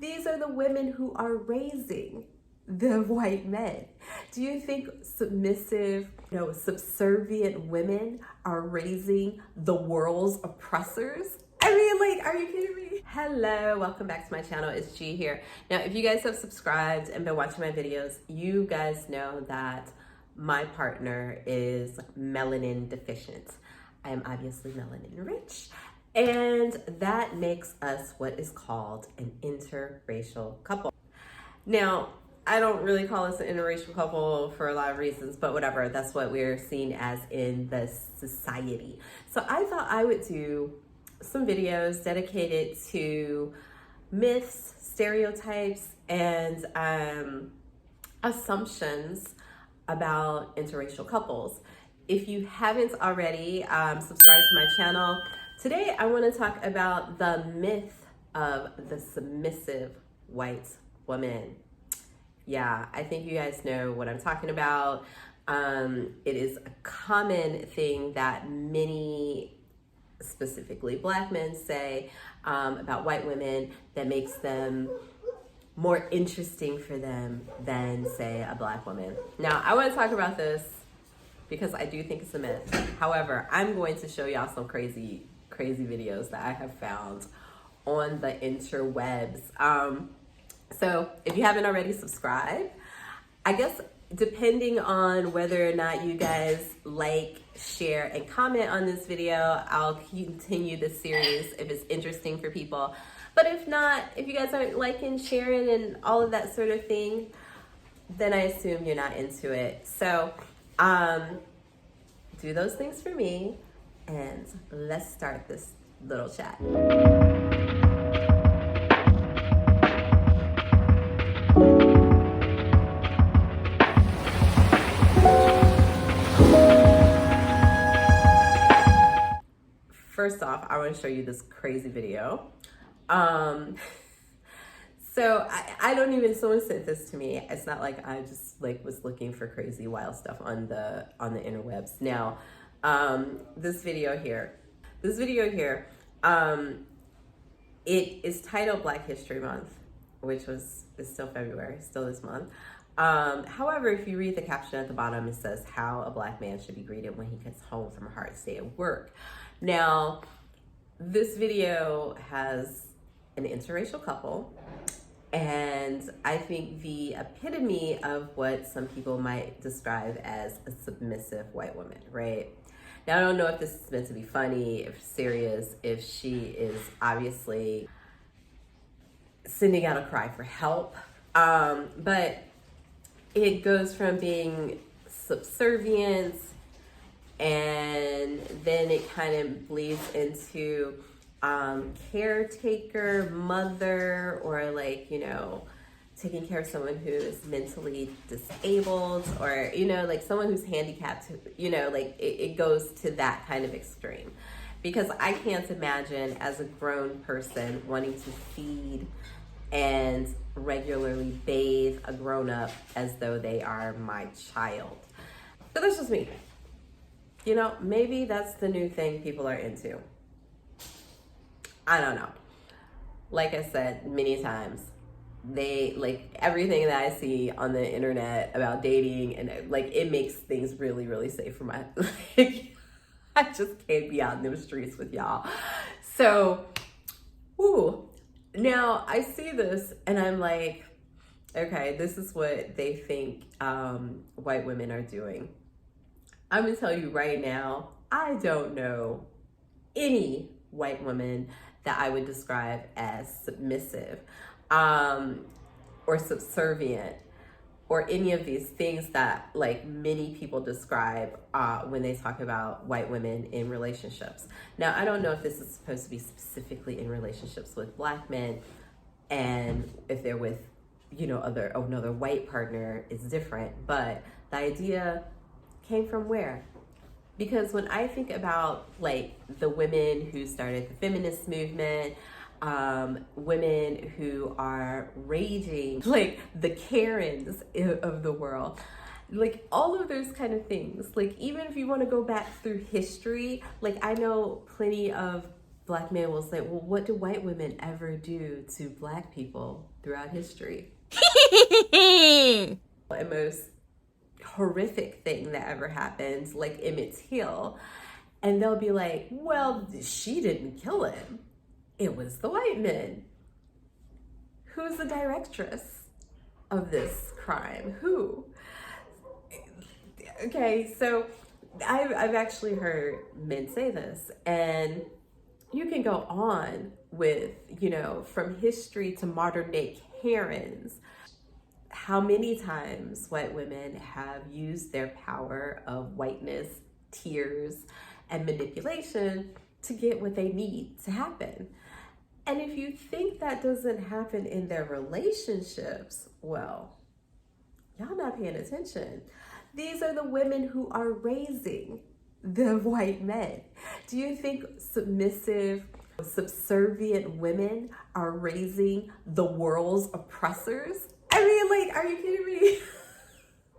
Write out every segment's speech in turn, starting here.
These are the women who are raising the white men. Do you think submissive, subservient women are raising the world's oppressors? I mean, like, are you kidding me? Hello, welcome back to my channel. It's G here. Now, if you guys have subscribed and been watching my videos, you guys know that my partner is melanin deficient. I am obviously melanin rich, and that makes us what is called an interracial couple. Now, I don't really call us an interracial couple for a lot of reasons, but whatever, that's what we're seen as in the society. So I thought I would do some videos dedicated to myths, stereotypes, and assumptions about interracial couples. If you haven't already subscribed to my channel, today I want to talk about the myth of the submissive white woman. Yeah, I think you guys know what I'm talking about. It is a common thing that many, specifically Black men, say about white women that makes them more interesting for them than, say, a Black woman. Now, I want to talk about this because I do think it's a myth. However, I'm going to show y'all some crazy videos that I have found on the interwebs. So if you haven't already subscribed, I guess depending on whether or not you guys like, share, and comment on this video, I'll continue this series if it's interesting for people. But if not, if you guys aren't liking, sharing, and all of that sort of thing, then I assume you're not into it. So do those things for me, and let's start this little chat. First off, I want to show you this crazy video. So I don't even, someone sent this to me. It's not like I just was looking for crazy wild stuff on the interwebs. Now, this video here, it is titled Black History Month, which is still February, still this month. However, if you read the caption at the bottom, it says how a Black man should be greeted when he gets home from a hard day at work. Now, this video has an interracial couple, and I think the epitome of what some people might describe as a submissive white woman, right? Now, I don't know if this is meant to be funny, if serious, if she is obviously sending out a cry for help, but it goes from being subservient, and then it kind of bleeds into caretaker, mother, or taking care of someone who is mentally disabled, or someone who's handicapped. It goes to that kind of extreme, because I can't imagine as a grown person wanting to feed and regularly bathe a grown-up as though they are my child. But that's just me. Maybe that's the new thing people are into. I don't know. Like I said many times, everything that I see on the internet about dating, and it makes things really, really safe for my, I just can't be out in the streets with y'all. So, now I see this and I'm like, okay, this is what they think white women are doing. I'm gonna tell you right now, I don't know any white woman that I would describe as submissive or subservient, or any of these things that many people describe when they talk about white women in relationships. Now, I don't know if this is supposed to be specifically in relationships with Black men, and if they're with another white partner is different, but the idea came from where? Because when I think about the women who started the feminist movement, women who are raging, the Karens of the world, all of those kind of things, even if you want to go back through history, I know plenty of Black men will say, well, what do white women ever do to Black people throughout history? The most horrific thing that ever happened, like Emmett Till. And they'll be like, well, she didn't kill him. It was the white men. Who's the directress of this crime? Who? Okay, so I've actually heard men say this, and you can go on with, you know, from history to modern day Karens, how many times white women have used their power of whiteness, tears, and manipulation to get what they need to happen. And if you think that doesn't happen in their relationships, well, y'all not paying attention. These are the women who are raising the white men. Do you think submissive, subservient women are raising the world's oppressors? I mean, like, are you kidding me?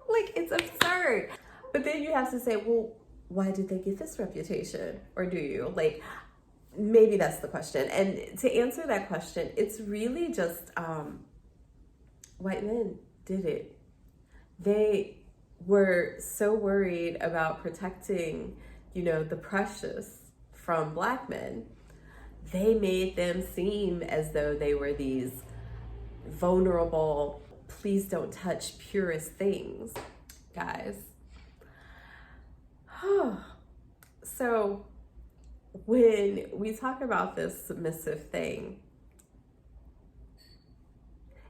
Like, it's absurd. But then you have to say, well, why did they get this reputation? Or do you? Like, maybe that's the question. And to answer that question, it's really just white men did it. They were so worried about protecting, you know, the precious from Black men. They made them seem as though they were these vulnerable, please don't touch purest things, guys. So when we talk about this submissive thing,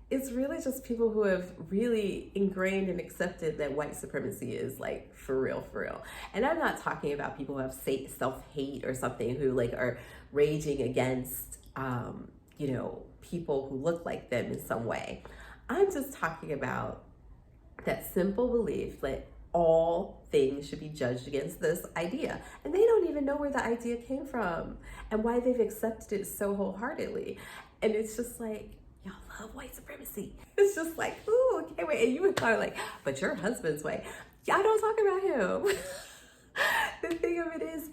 it's really just people who have really ingrained and accepted that white supremacy is like for real. And I'm not talking about people who have self-hate or something, who like are raging against, you know, people who look like them in some way. I'm just talking about that simple belief that all things should be judged against this idea. And they don't even know where the idea came from and why they've accepted it so wholeheartedly. And it's just like, y'all love white supremacy. It's just like, ooh, okay, wait. And you would probably like, but your husband's white. Y'all don't talk about him. The thing of it is,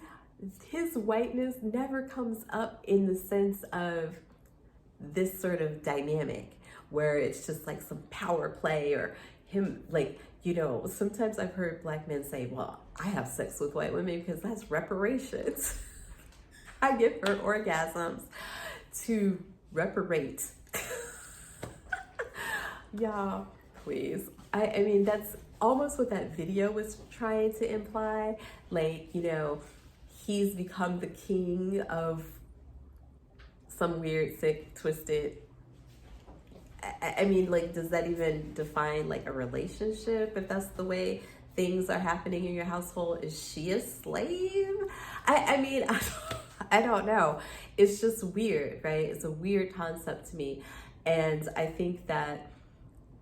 his whiteness never comes up in the sense of this sort of dynamic where it's just like some power play or him, like, you know, sometimes I've heard Black men say, well, I have sex with white women because that's reparations. I give her orgasms to reparate. Y'all, please. I mean, that's almost what that video was trying to imply. Like, you know, he's become the king of some weird, sick, twisted. I mean, like, does that even define like a relationship? If that's the way things are happening in your household, is she a slave? I mean, I don't know. It's just weird, right? It's a weird concept to me. And I think that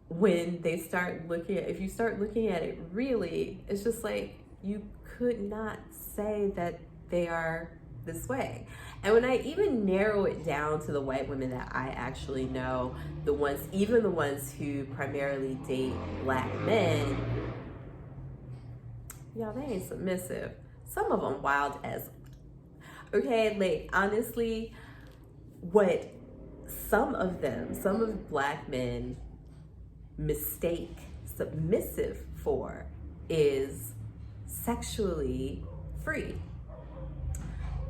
when they start looking at, if you start looking at it really, it's just like, you could not say that they are this way. And when I even narrow it down to the white women that I actually know, the ones, even the ones who primarily date Black men, y'all, they ain't submissive. Some of them wild as, okay, like, honestly, what some of Black men mistake submissive for is sexually free.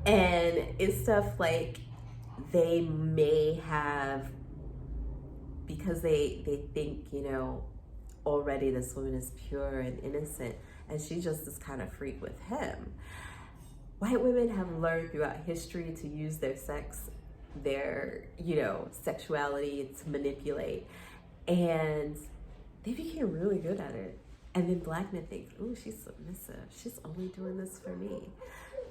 And it's stuff like they may have, because they think, you know, already this woman is pure and innocent and she just is kind of freak with him. White women have learned throughout history to use their sex, their, you know, sexuality to manipulate. And they became really good at it. And then Black men think, ooh, she's submissive. She's only doing this for me.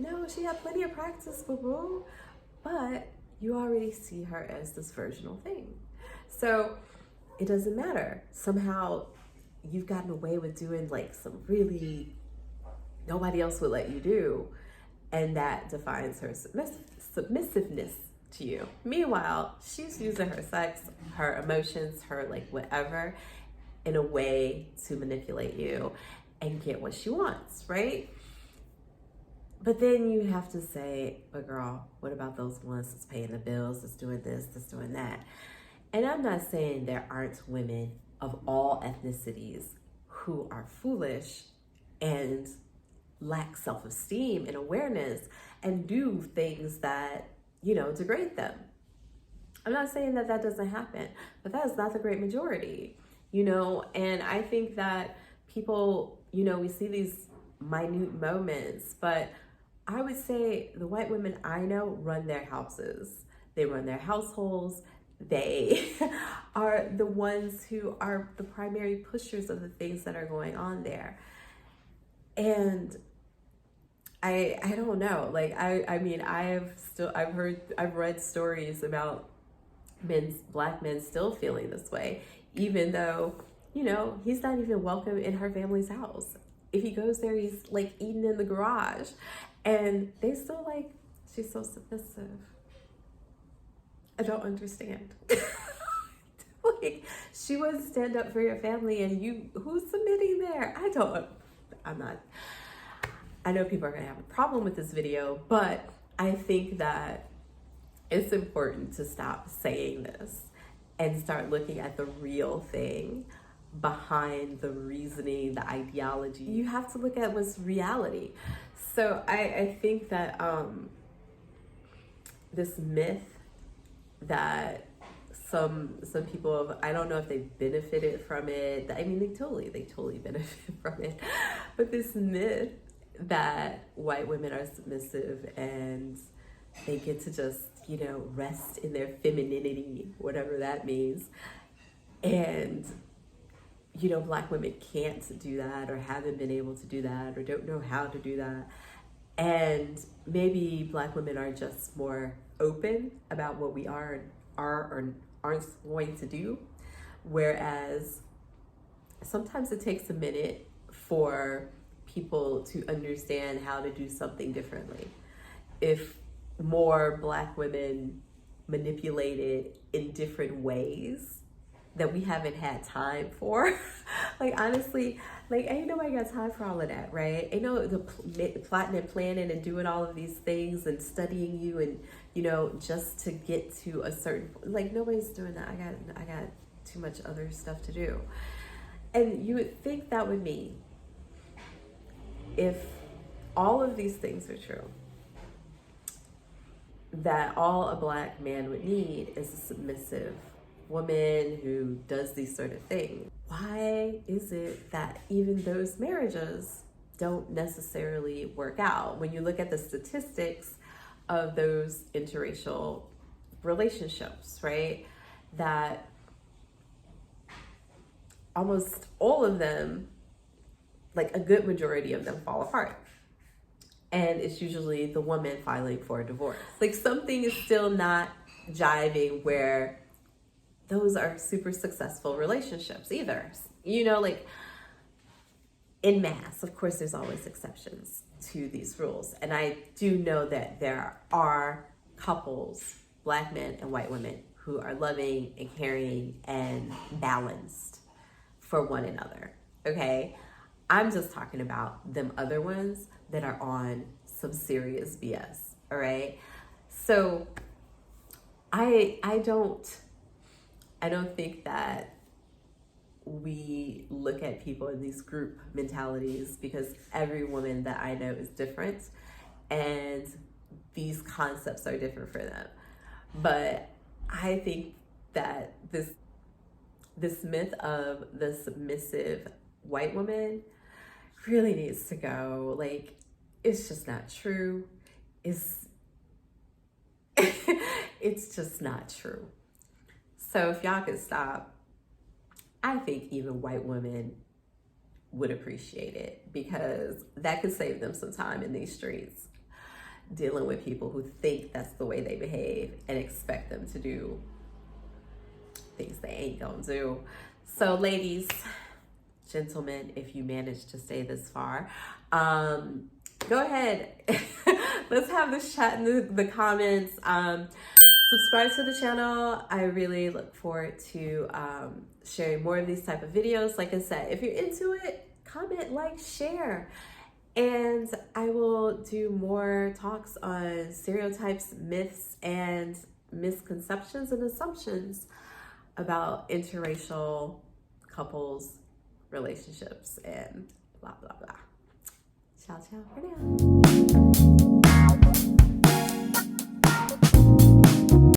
No, she had plenty of practice, boo-boo. But you already see her as this virginal thing. So it doesn't matter. Somehow you've gotten away with doing like some really nobody else would let you do. And that defines her submissiveness to you. Meanwhile, she's using her sex, her emotions, her like whatever in a way to manipulate you and get what she wants, right? But then you have to say, but girl, what about those ones that's paying the bills, that's doing this, that's doing that? And I'm not saying there aren't women of all ethnicities who are foolish and lack self-esteem and awareness and do things that, degrade them. I'm not saying that that doesn't happen, but that is not the great majority, and I think that people, we see these minute moments, but I would say the white women I know run their houses, they run their households, they are the ones who are the primary pushers of the things that are going on there. And I don't know, like I mean I've read stories about black men still feeling this way, even though he's not even welcome in her family's house. If he goes there, he's like eating in the garage, and they still like, she's so submissive. I don't understand. Like, she wants to stand up for your family, and who's submitting there? I know people are gonna have a problem with this video, but I think that it's important to stop saying this and start looking at the real thing behind the reasoning, the ideology. You have to look at what's reality. So I think that this myth that some people, I don't know if they benefited from it. I mean, they totally benefit from it. But this myth that white women are submissive and they get to just, rest in their femininity, whatever that means. And, black women can't do that, or haven't been able to do that, or don't know how to do that. And maybe black women are just more open about what we are or aren't going to do. Whereas sometimes it takes a minute for people to understand how to do something differently. If more black women manipulated in different ways that we haven't had time for, like, honestly, like, ain't nobody got time for all of that, right? Ain't no the plotting and planning and doing all of these things and studying you and just to get to a certain, like, nobody's doing that. I got too much other stuff to do. And you would think that would mean, if all of these things are true, that all a black man would need is a submissive woman who does these sort of things. Why is it that even those marriages don't necessarily work out? When you look at the statistics of those interracial relationships, right? That almost all of them, like a good majority of them, fall apart. And it's usually the woman filing for a divorce. Like, something is still not jiving where those are super successful relationships either. Like, en masse, of course, there's always exceptions to these rules. And I do know that there are couples, black men and white women, who are loving and caring and balanced for one another, okay? I'm just talking about them other ones that are on some serious BS, all right? So I don't think that we look at people in these group mentalities, because every woman that I know is different and these concepts are different for them. But I think that this myth of the submissive white woman really needs to go. Like, it's just not true. It's just not true. So if y'all could stop, I think even white women would appreciate it, because that could save them some time in these streets dealing with people who think that's the way they behave and expect them to do things they ain't gonna do. So ladies, gentlemen, if you managed to stay this far, go ahead. Let's have this chat in the comments. Subscribe to the channel. I really look forward to sharing more of these type of videos. Like I said, if you're into it, comment, like, share. And I will do more talks on stereotypes, myths, and misconceptions and assumptions about interracial couples, relationships, and blah, blah, blah. Ciao, ciao for now.